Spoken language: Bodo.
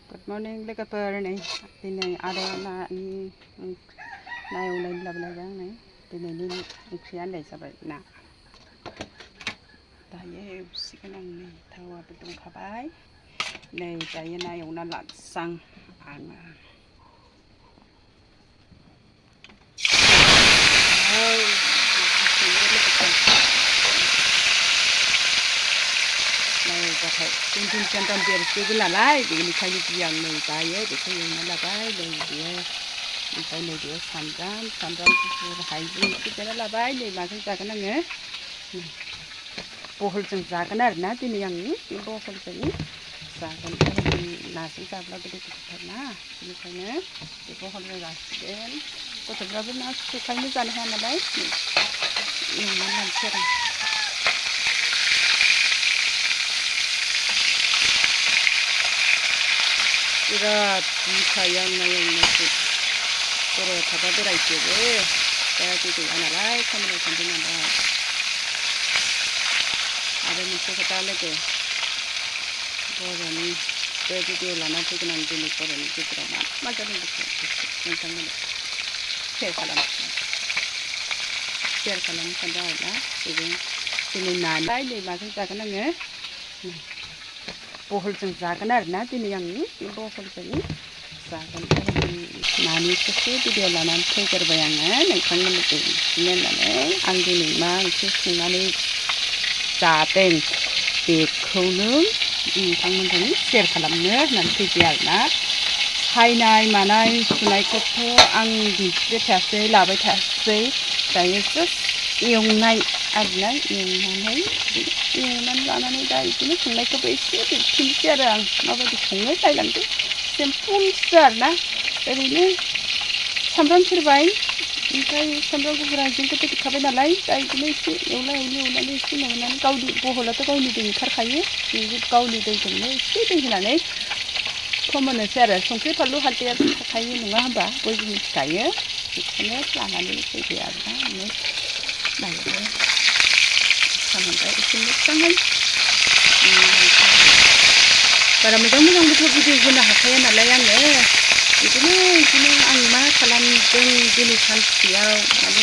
Good morning लोगोफोर नै दिनै आदाया ना एवनायनि लाबोलायबाय आं नै दिनैनि ओंख्रिया जाबाय ना दायो एवसिगोन आं नै थावाबो दुंखाबाय नै दायो ना एवना लानोसै आङो नायबाथाय दिन सानथाम देरजोबो नालाय बेनिखायनो गियो आं नै दायो बेखौ एवना लाबाय नै बेयो ओमफ्राय नै बेयाव सामब्राम गुफुर हाइजें एसे देना लाबाय नै माजों जागोन आङो बहलजों जागोन आरोना दिनै आं बे बहलजों जागोन नाजों जाब्ला गोदै गोथावथारना बेनिखायनो बे बहलजों जासिगोन गथ'फ्राबो ना सुखायनो जानो हाया नालाय एवनानै लानोसै आरो बिराद गिखायो आं ना एवनायखौ बोराया थाबा बोरायजोबो दा दै गैया नालाय खामानियाव थांदों नालाय आरो मोनसे खोथा लोगो बर'नि बे भिडिअ लाना फैगोन आं दिनै बर'नि गेजेराव मा जादों बेखौ नोंथांमोननो शेयार खालामनो सानदों आरोना बेजों दिनै नालाय नै माजों जागोन आङो बहलजों जागोन आरोना दिनै आं बे बहलजों जागोन नानि ससे भिडिअ लानानै फैग्रोबाय आङो नोंथांमोननो दिन्थिनो होननानै आं दिनै मा ओंख्रि संनानै जादों बेखौनो नोंथांमोनजों शेयार खालामनो होननानै फैबाय आरोना सायनाय मानाय सुनायखौथ' आं दिन्थिबाय थायासै लाबाय थायासै दायो जास्ट एवनाय आरोना एवनानै लानानै दा बिदिनो संनायखौबो एसे दिन्थिनोसै आरो आं माबायदि सङो नायलांदो सिम्पोलसो आरोना ओरैनो सामब्राम सेरबाय ओमफ्राय सामब्राम गुफुर हाइजेंखौथ' देखाबाय नालाय दा बिदिनो एसे एवनानै एसे माबानानै गावनि बहलाथ' गावनि दै ओंखारखायो बे गावनि दैजोंनो एसे दै होनानै फोमोननोसै आरो संख्रि फानलु हालदैयाथ' थाखायो नङा होमबा बयबो मिथिखायो बेखौनो लानानै फैबाय आरोना नायबाय सामोनबाय एसे मोजाङै बारा मोजांबोथ' भिडिअ होनो हाखाया नालाय आङो बिदिनो आं मा खालामदों दिनै सानसेयाव माने